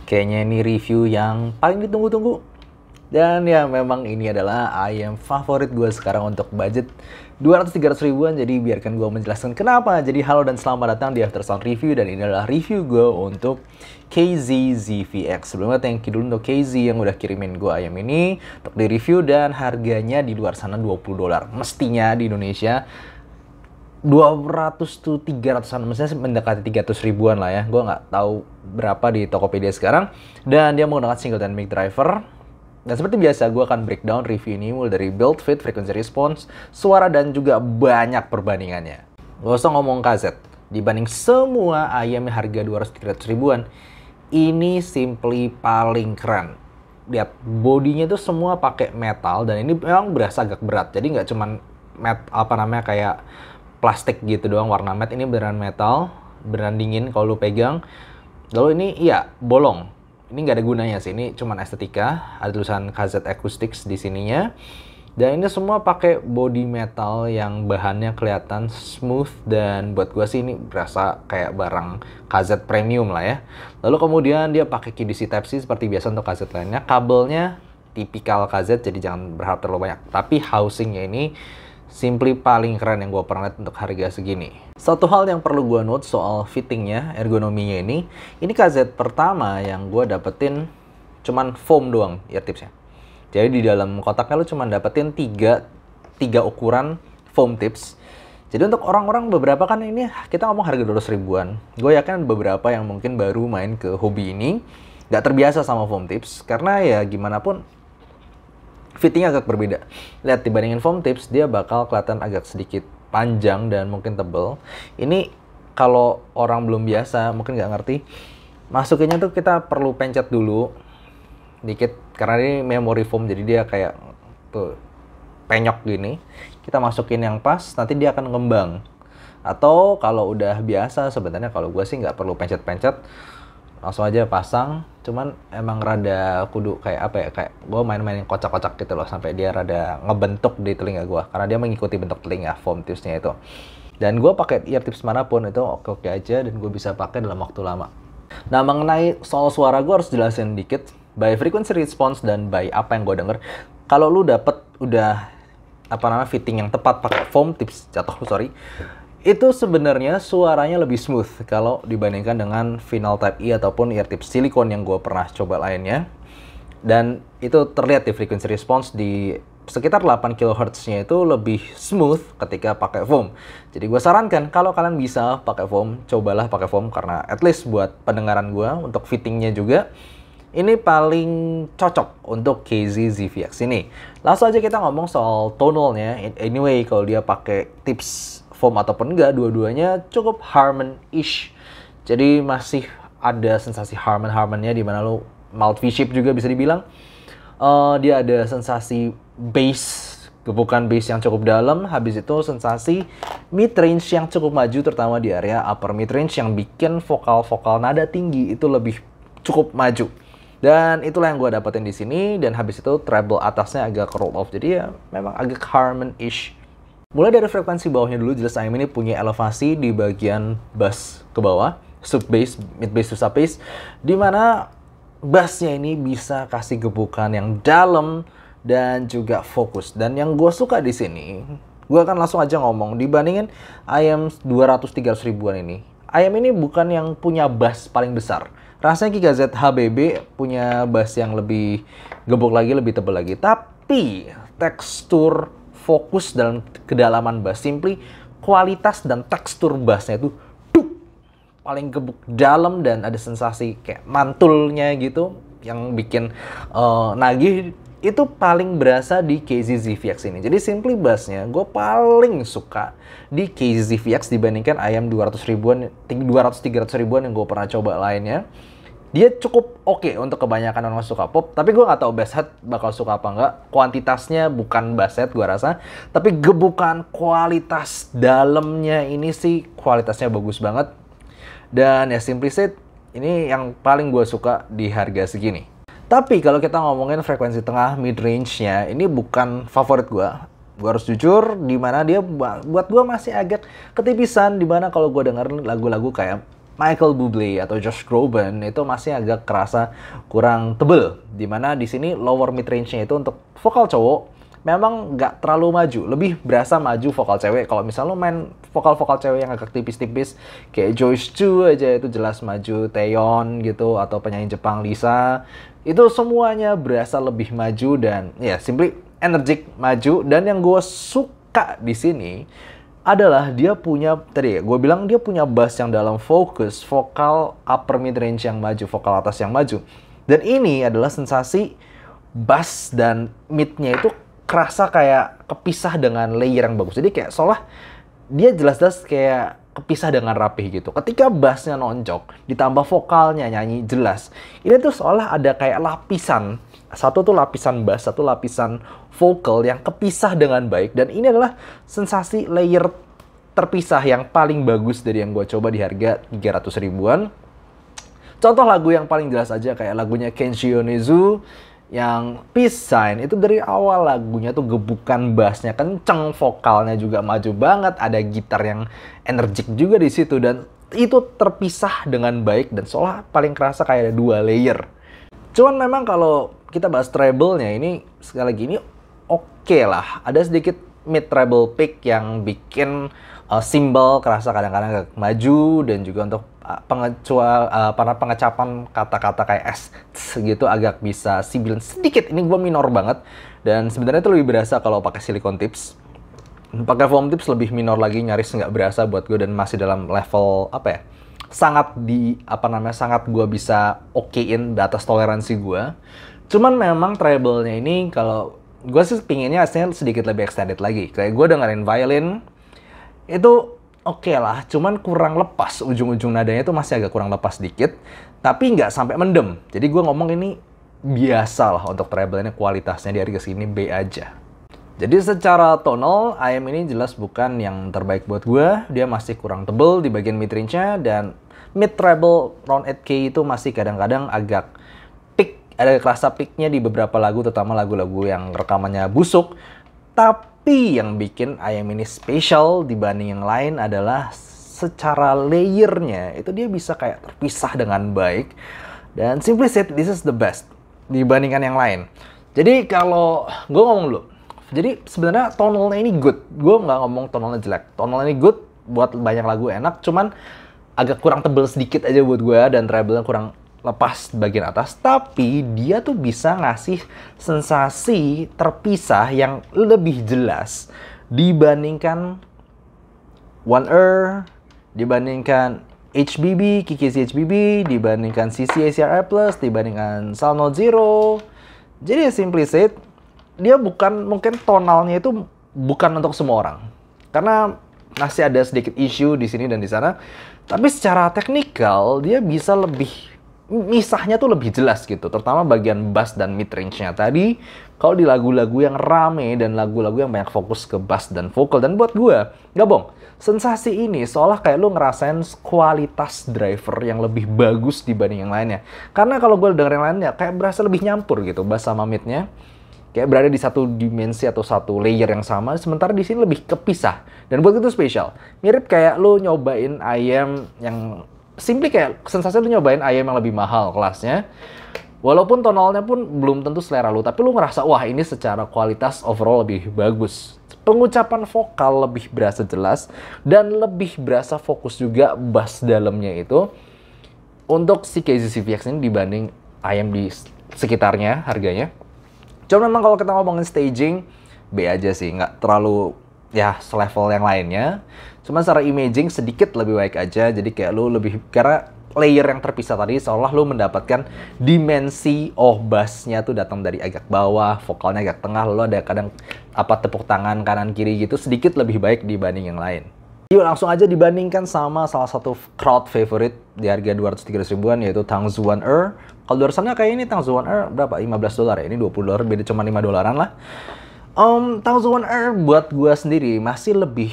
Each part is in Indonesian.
Kayaknya ini review yang paling ditunggu-tunggu. Dan ya memang ini adalah ayam favorit gue sekarang untuk budget 200-300 ribuan. Jadi biarkan gue menjelaskan kenapa. Jadi halo dan selamat datang di Aftersound Review. Dan ini adalah review gue untuk KZ-ZVX. Sebelumnya thank you dulu untuk KZ yang udah kirimin gue ayam ini untuk di review. Dan harganya di luar sana $20. Mestinya di Indonesia 200 to 300-an, maksudnya mendekati 300 ribuan lah ya. Gue nggak tahu berapa di Tokopedia sekarang. Dan dia menggunakan single dynamic driver. Dan seperti biasa, gue akan breakdown review ini mulai dari build, fit, frequency response, suara, dan juga banyak perbandingannya. Gak usah ngomong KZ. Dibanding semua ayam yang harga 200-300 ribuan, ini simply paling keren. Lihat, bodinya itu semua pakai metal, dan ini memang berasa agak berat. Jadi nggak cuman kayak plastik gitu doang warna matte. Ini beneran metal, beneran dingin kalau lu pegang. Lalu ini iya bolong. Ini nggak ada gunanya sih, ini cuman estetika. Ada tulisan KZ Acoustics di sininya. Dan ini semua pakai body metal yang bahannya kelihatan smooth, dan buat gua sih ini berasa kayak barang KZ premium lah ya. Lalu kemudian dia pakai QDC Type-C seperti biasa untuk KZ lainnya. Kabelnya tipikal KZ, jadi jangan berharap terlalu banyak. Tapi housingnya ini simply paling keren yang gue pernah lihat untuk harga segini. Satu hal yang perlu gue note soal fittingnya, ergonominya ini KZ pertama yang gue dapetin cuman foam doang ear tipsnya. Jadi di dalam kotaknya lu cuman dapetin tiga ukuran foam tips. Jadi untuk orang-orang beberapa kan ini kita ngomong harga 200 ribuan. Gue yakin beberapa yang mungkin baru main ke hobi ini gak terbiasa sama foam tips. Karena ya gimana pun fittingnya agak berbeda. Lihat, dibandingin foam tips, dia bakal kelihatan agak sedikit panjang dan mungkin tebel. Ini kalau orang belum biasa, mungkin nggak ngerti, masukinnya tuh kita perlu pencet dulu dikit, karena ini memory foam, jadi dia kayak tuh penyok gini. Kita masukin yang pas, nanti dia akan ngembang. Atau kalau udah biasa, sebenarnya kalau gue sih nggak perlu pencet-pencet, langsung aja pasang. Cuman emang rada kudu kayak apa ya, kayak gue main-mainin kocak-kocak gitu loh, sampai dia rada ngebentuk di telinga gue, karena dia mengikuti bentuk telinga foam tipsnya itu. Dan gue pakai ear tips manapun itu oke-oke aja, dan gue bisa pakai dalam waktu lama. Nah, mengenai soal suara, gue harus jelasin dikit by frequency response dan by apa yang gue denger. Kalau lu dapet udah fitting yang tepat pakai foam tips itu sebenarnya suaranya lebih smooth kalau dibandingkan dengan Vinyl Type E ataupun ear tips silikon yang gue pernah coba lainnya. Dan itu terlihat di frequency response di sekitar 8 kHz-nya itu lebih smooth ketika pakai foam. Jadi gue sarankan kalau kalian bisa pakai foam, cobalah pakai foam, karena at least buat pendengaran gue, untuk fittingnya juga ini paling cocok untuk KZ-ZVX ini. Langsung aja kita ngomong soal tonalnya. Anyway, kalau dia pakai tips foam ataupun enggak, dua-duanya cukup Harman-ish. Jadi masih ada sensasi Harman-nya, dimana lo mouth V-shape juga bisa dibilang. Dia ada sensasi bass, gebukan bass yang cukup dalam. Habis itu sensasi mid-range yang cukup maju, terutama di area upper mid-range yang bikin vokal-vokal nada tinggi itu lebih cukup maju. Dan itulah yang gue dapetin di sini. Dan habis itu treble atasnya agak roll off, jadi ya memang agak Harman-ish. Mulai dari frekuensi bawahnya dulu, jelas ayam ini punya elevasi di bagian bass ke bawah, sub bass, mid bass to sub bass, dimana bassnya ini bisa kasih gebukan yang dalam dan juga fokus. Dan yang gue suka di sini, gue akan langsung aja ngomong, dibandingin ayam 200-300 ribuan ini, ayam ini bukan yang punya bass paling besar. Rasanya KZ HBB punya bass yang lebih gebuk lagi, lebih tebal lagi, tapi tekstur, fokus dan kedalaman bass, simply kualitas dan tekstur bassnya itu paling gebuk dalam, dan ada sensasi kayak mantulnya gitu yang bikin nagih. Itu paling berasa di KZ-ZVX ini. Jadi simply bassnya gue paling suka di KZ-ZVX dibandingkan ayam 200-300 ribuan yang gue pernah coba lainnya. Dia cukup oke untuk kebanyakan orang suka pop, tapi gue nggak tahu basshead bakal suka apa nggak. Kuantitasnya bukan basshead gue rasa, tapi gebukan kualitas dalamnya ini sih kualitasnya bagus banget. Dan ya simply said, ini yang paling gue suka di harga segini. Tapi kalau kita ngomongin frekuensi tengah mid range-nya, ini bukan favorit gue. Gue harus jujur, dimana dia buat gue masih agak ketipisan, dimana kalau gue denger lagu-lagu kayak Michael Bublé atau Josh Groban itu masih agak kerasa kurang tebel. Dimana di sini lower mid range-nya itu untuk vokal cowok memang nggak terlalu maju, lebih berasa maju vokal cewek. Kalau misalnya lo main vokal-vokal cewek yang agak tipis-tipis, kayak Joyce Chu aja itu jelas maju, Taeyeon gitu, atau penyanyi Jepang Lisa, itu semuanya berasa lebih maju dan ya simply energik maju. Dan yang gue suka di sini adalah dia punya, tadi ya gue bilang dia punya bass yang dalam fokus, vokal upper mid range yang maju, vokal atas yang maju. Dan ini adalah sensasi bass dan midnya itu kerasa kayak kepisah dengan layer yang bagus. Jadi kayak seolah dia jelas-jelas kayak kepisah dengan rapih gitu. Ketika bassnya nonjok, ditambah vokalnya nyanyi jelas. Ini tuh seolah ada kayak lapisan. Satu tuh lapisan bass, satu lapisan vokal yang kepisah dengan baik. Dan ini adalah sensasi layer terpisah yang paling bagus dari yang gue coba di harga 300 ribuan. Contoh lagu yang paling jelas aja kayak lagunya Kenshi Yonezu yang Peace Sign, itu dari awal lagunya tuh gebukan bassnya kenceng, vokalnya juga maju banget, ada gitar yang energik juga di situ, dan itu terpisah dengan baik dan seolah paling kerasa kayak ada 2 layer. Cuman memang kalau kita bahas treble-nya ini sekali lagi ini oke lah, ada sedikit mid treble pick yang bikin simbol kerasa kadang-kadang agak maju, dan juga untuk pengecapan kata-kata kayak S gitu agak bisa sibilan sedikit. Ini gue minor banget, dan sebenarnya itu lebih berasa kalau pakai silicone tips. Pakai foam tips lebih minor lagi, nyaris nggak berasa buat gue, dan masih dalam level apa ya, sangat sangat gue bisa okein di atas toleransi gue. Cuman memang treble-nya ini kalau gue sih pinginnya aslinya sedikit lebih extended lagi. Kayak gue dengerin violin itu oke lah, cuman kurang lepas, ujung-ujung nadanya itu masih agak kurang lepas dikit, tapi nggak sampai mendem. Jadi gue ngomong ini biasa lah untuk treble ini, kualitasnya di harga segini B aja. Jadi secara tonal, IM ini jelas bukan yang terbaik buat gue. Dia masih kurang tebel di bagian mid range-nya, dan mid treble round 8K itu masih kadang-kadang agak peak, ada kerasa peaknya di beberapa lagu, terutama lagu-lagu yang rekamannya busuk. Tapi yang bikin IM ini spesial dibanding yang lain adalah secara layernya itu dia bisa kayak terpisah dengan baik. Dan simply said, this is the best dibandingkan yang lain. Jadi kalau gue ngomong dulu, jadi sebenarnya tonalnya ini good. Gue nggak ngomong tonalnya jelek. Tonalnya ini good, buat banyak lagu enak. Cuman agak kurang tebel sedikit aja buat gue, dan treble-nya kurang lepas bagian atas, tapi dia tuh bisa ngasih sensasi terpisah yang lebih jelas dibandingkan One Er, dibandingkan HBB, Kiki HBB, dibandingkan CCACRI Plus, dibandingkan Sound Note Zero. Jadi simply said, dia bukan, mungkin tonalnya itu bukan untuk semua orang, karena masih ada sedikit issue di sini dan di sana. Tapi secara teknikal dia bisa lebih, misahnya tuh lebih jelas gitu, terutama bagian bass dan mid range-nya tadi. Kalau di lagu-lagu yang rame dan lagu-lagu yang banyak fokus ke bass dan vokal, dan buat gue, nggak bohong, sensasi ini seolah kayak lu ngerasain kualitas driver yang lebih bagus dibanding yang lainnya. Karena kalau gue denger yang lainnya, kayak berasa lebih nyampur gitu, bass sama midnya. Kayak berada di satu dimensi atau satu layer yang sama, sementara di sini lebih kepisah. Dan buat itu spesial. Mirip kayak lu nyobain ayam yang simply kayak sensasi lu nyobain ayam yang lebih mahal kelasnya, walaupun tonalnya pun belum tentu selera lu, tapi lu ngerasa wah ini secara kualitas overall lebih bagus. Pengucapan vokal lebih berasa jelas, dan lebih berasa fokus juga bass dalamnya itu untuk si KZVX ini dibanding ayam di sekitarnya harganya. Cuma memang kalau kita ngomongin staging, B aja sih, nggak terlalu ya selevel yang lainnya. Cuma secara imaging sedikit lebih baik aja. Jadi kayak lu lebih, karena layer yang terpisah tadi seolah lu mendapatkan dimensi bassnya tuh datang dari agak bawah, vokalnya agak tengah, lalu ada kadang tepuk tangan kanan kiri gitu, sedikit lebih baik dibanding yang lain. Yuk langsung aja dibandingkan sama salah satu crowd favorite di harga 230 ribuan, yaitu Tangsu One Er. Kalau luar sana kayak ini Tangsu One Er berapa? $15 ya. Ini $20, beda cuma $5 lah. Tangsu One Er buat gua sendiri masih lebih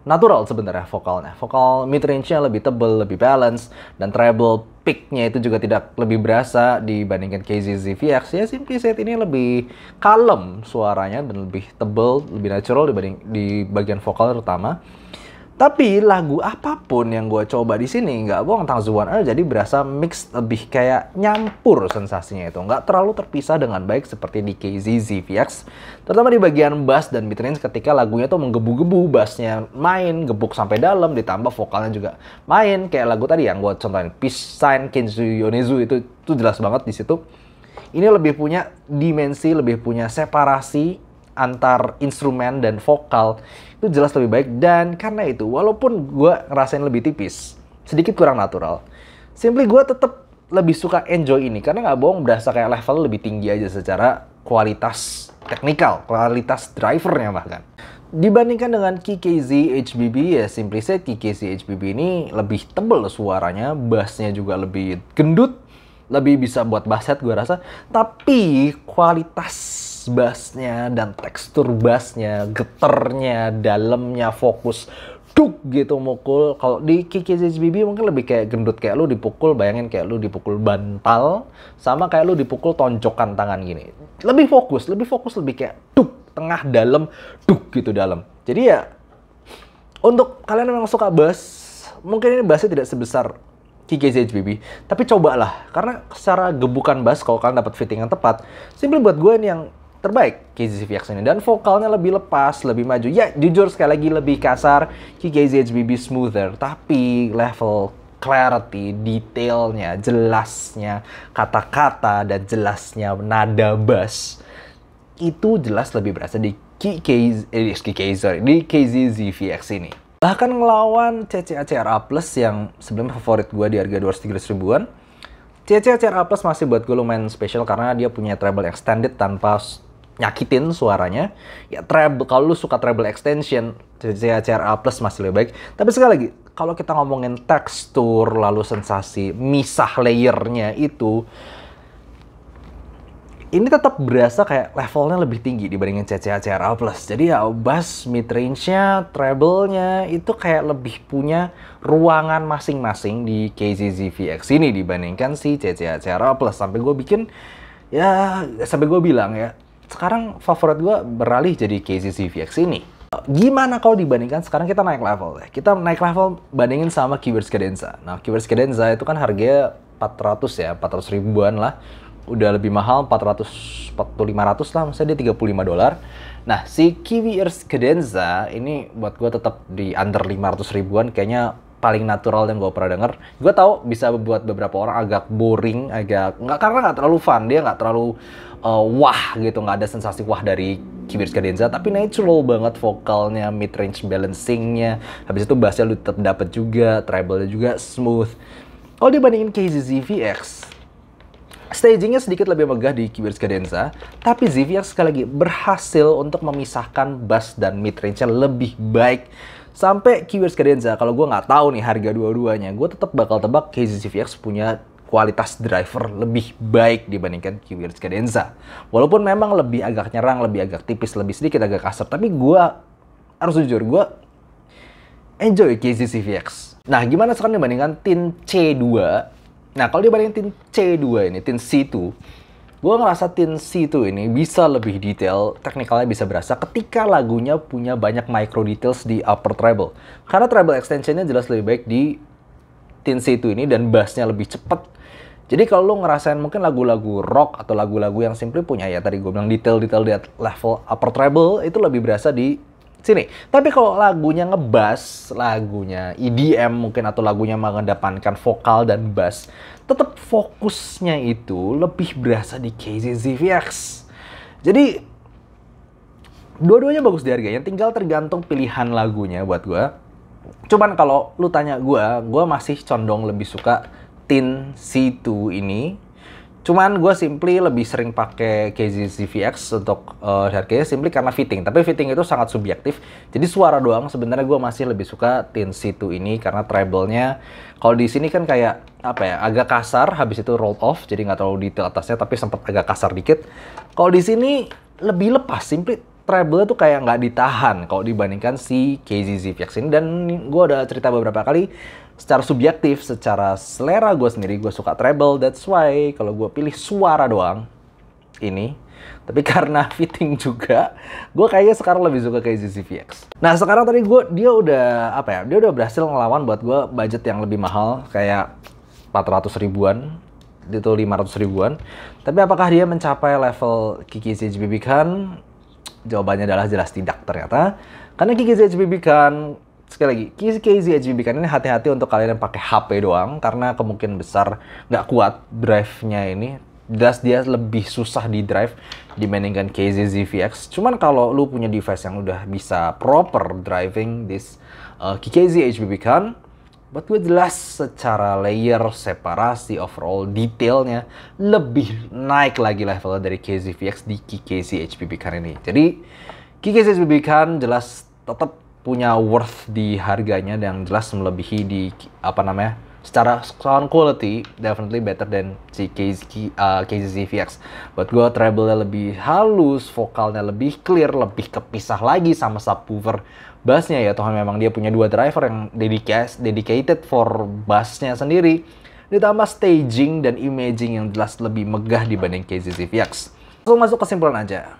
natural sebenarnya vokalnya. Vokal mid range-nya lebih tebel, lebih balance, dan treble pick-nya itu juga tidak lebih berasa dibandingkan KZVX. Ya simply said ini lebih kalem suaranya dan lebih tebel, lebih natural dibanding di bagian vokal terutama. Tapi lagu apapun yang gue coba di sini nggak bohong tentang Zuan Er, jadi berasa mix, lebih kayak nyampur sensasinya itu, nggak terlalu terpisah dengan baik seperti di KZ-ZVX, terutama di bagian bass dan midrange ketika lagunya tuh menggebu-gebu, bassnya main gebuk sampai dalam, ditambah vokalnya juga main kayak lagu tadi yang gue contohin Peace Sign Kenzu Yonezu itu jelas banget di situ. Ini lebih punya dimensi, lebih punya separasi antar instrumen dan vokal, itu jelas lebih baik. Dan karena itu, walaupun gue ngerasain lebih tipis, sedikit kurang natural, simply gue tetap lebih suka enjoy ini, karena nggak bohong berasa kayak level lebih tinggi aja secara kualitas teknikal, kualitas drivernya bahkan. Dibandingkan dengan KKZ HBB, ya simply said KKZ HBB ini lebih tebel suaranya, bassnya juga lebih gendut, lebih bisa buat basset gue rasa, tapi kualitas bassnya dan tekstur bassnya, getarnya, dalamnya, fokus duk gitu mukul. Kalau di KKZ-HBB mungkin lebih kayak gendut, kayak lu dipukul, bayangin kayak lu dipukul bantal sama kayak lu dipukul tonjokan tangan gini. Lebih fokus, lebih kayak duk, tengah dalam, duk gitu dalam. Jadi ya untuk kalian yang suka bass, mungkin ini bassnya tidak sebesar KKZ-HBB, tapi cobalah, karena secara gebukan bass kalau kalian dapat fitting yang tepat, simply buat gue ini yang terbaik KZ-ZVX ini. Dan vokalnya lebih lepas, lebih maju. Ya jujur sekali lagi lebih kasar KKZ-HBB smoother, tapi level clarity, detailnya, jelasnya kata-kata dan jelasnya nada bass itu jelas lebih berasa di KZ-ZVX ini. Bahkan ngelawan CCA-CRA Plus yang sebelumnya favorit gue di harga 200-300 ribuan, CCA-CRA Plus masih buat gue lumayan spesial karena dia punya treble extended tanpa nyakitin suaranya. Ya treble, kalau lu suka treble extension, CCA-CRA Plus masih lebih baik. Tapi sekali lagi, kalau kita ngomongin tekstur, lalu sensasi, misah layernya itu, ini tetap berasa kayak levelnya lebih tinggi dibandingin CCA-CRA Plus. Jadi ya bass, mid-range-nya, treble-nya itu kayak lebih punya ruangan masing-masing di KZ-ZVX ini dibandingkan si CCA-CRA Plus. Sampai gue bilang ya, sekarang favorit gue beralih jadi KZ-ZVX ini. Gimana kalau dibandingkan sekarang kita naik level? Kita naik level bandingin sama Keywords Cadenza. Nah, Keywords Cadenza itu kan harganya 400 ya, 400 ribuan lah. Udah lebih mahal, 400 500 lah, maksudnya dia $35. Nah, si Keywords Cadenza ini buat gue tetap di under 500 ribuan, kayaknya paling natural yang gue pernah denger. Gue tahu bisa buat beberapa orang agak boring, karena nggak terlalu fun, dia nggak terlalu wah gitu, nggak ada sensasi wah dari Keywords Cadenza, tapi natural banget vokalnya, mid range balancingnya, habis itu bassnya lu tetap dapet juga, treble-nya juga smooth. Kalau dibandingin KZ-ZVX, stagingnya sedikit lebih megah di Keywords Cadenza, tapi ZVX sekali lagi berhasil untuk memisahkan bass dan mid range-nya lebih baik. Sampai Keywords Cadenza, kalau gue nggak tahu nih harga dua-duanya, gue tetap bakal tebak KZ-ZVX punya kualitas driver lebih baik dibandingkan Keywords Cadenza. Walaupun memang lebih agak nyerang, lebih agak tipis, lebih sedikit agak kasar, tapi gue harus jujur, gue enjoy KZ-ZVX. Nah, gimana sekarang dibandingkan Tin C2? Nah, kalau dibandingin Tin C2 ini, Tin C2, gue ngerasa Tin C2 ini bisa lebih detail, teknikalnya bisa berasa ketika lagunya punya banyak micro details di upper treble. Karena treble extensionnya jelas lebih baik di Tin C2 ini dan bassnya lebih cepet. Jadi kalau lo ngerasain mungkin lagu-lagu rock atau lagu-lagu yang simply punya ya tadi gue bilang detail-detail di level upper treble itu lebih berasa di sini. Tapi kalau lagunya ngebass, lagunya EDM mungkin atau lagunya mengedepankan vokal dan bass, tetap fokusnya itu lebih berasa di KZ-ZVX. Jadi dua-duanya bagus di harganya, tinggal tergantung pilihan lagunya buat gue. Cuman kalau lu tanya gue masih condong lebih suka Tin C2 ini. Cuman gue simply lebih sering pakai KZ-ZVX untuk harganya simply karena fitting. Tapi fitting itu sangat subjektif. Jadi suara doang sebenarnya gue masih lebih suka Tin C2 ini karena treble-nya kalau di sini kan kayak apa ya, agak kasar, habis itu rolled off, jadi nggak terlalu detail atasnya, tapi sempat agak kasar dikit. Kalau di sini lebih lepas, simply treble-nya tuh kayak nggak ditahan kalau dibandingkan si KZ-ZVX ini. Dan gue udah cerita beberapa kali, secara subjektif, secara selera gue sendiri, gue suka treble. That's why kalau gue pilih suara doang, ini. Tapi karena fitting juga, gue kayaknya sekarang lebih suka KZZ-VX. Nah sekarang tadi dia udah dia udah berhasil ngelawan buat gue budget yang lebih mahal, kayak 400 ribuan, itu 500 ribuan. Tapi apakah dia mencapai level KKZ HBB Khan? Jawabannya adalah jelas tidak ternyata. Karena KKZ HBB Khan, sekali lagi, KKZ HBB Khan ini hati-hati untuk kalian yang pakai HP doang, karena kemungkinan besar nggak kuat drive-nya ini. Jelas dia lebih susah di drive dibandingkan KZZ-VX. Cuman kalau lu punya device yang udah bisa proper driving this KKZ HBB Khan, buat gue jelas secara layer, separasi, overall detailnya lebih naik lagi levelnya dari KZ-VX di KKZ HBB Khan ini. Jadi KKZ HBB Khan jelas tetap punya worth di harganya dan jelas melebihi di secara sound quality definitely better than si KZZ-VX. Buat gue treble-nya lebih halus, vokalnya lebih clear, lebih kepisah lagi sama subwoofer bassnya ya. Tuhan memang dia punya dua driver yang dedicated for bassnya sendiri. Ditambah staging dan imaging yang jelas lebih megah dibanding KZZ-VX. Langsung masuk kesimpulan aja.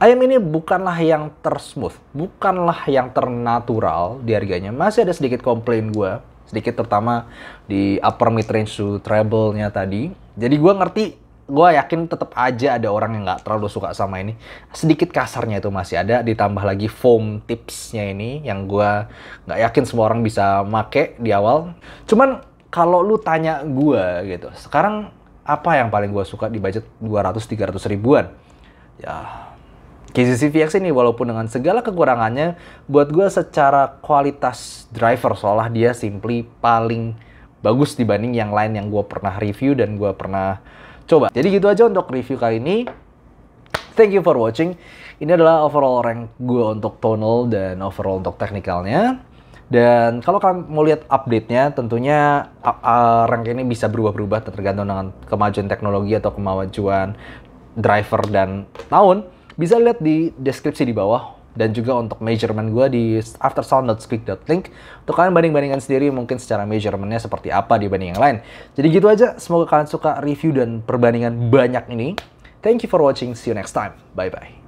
Ayam ini bukanlah yang tersmooth, bukanlah yang ternatural di harganya. Masih ada sedikit komplain gue. Sedikit terutama di upper mid range to treble-nya tadi. Jadi gue yakin tetap aja ada orang yang nggak terlalu suka sama ini. Sedikit kasarnya itu masih ada, ditambah lagi foam tipsnya ini yang gue nggak yakin semua orang bisa make di awal. Cuman kalau lu tanya gue gitu, sekarang apa yang paling gue suka di budget 200-300 ribuan? Ya, KZZ-VX ini walaupun dengan segala kekurangannya, buat gue secara kualitas driver seolah dia simply paling bagus dibanding yang lain yang gue pernah review dan gue pernah coba. Jadi gitu aja untuk review kali ini. Thank you for watching. Ini adalah overall rank gue untuk tonal dan overall untuk teknikalnya. Dan kalau kalian mau lihat update-nya, tentunya rank ini bisa berubah-berubah tergantung dengan kemajuan teknologi atau kemajuan driver dan tahun. Bisa lihat di deskripsi di bawah, dan juga untuk measurement gue di aftersound.squeak.link untuk kalian banding-bandingkan sendiri mungkin secara measurementnya seperti apa dibanding yang lain. Jadi gitu aja, semoga kalian suka review dan perbandingan banyak ini. Thank you for watching, see you next time, bye bye.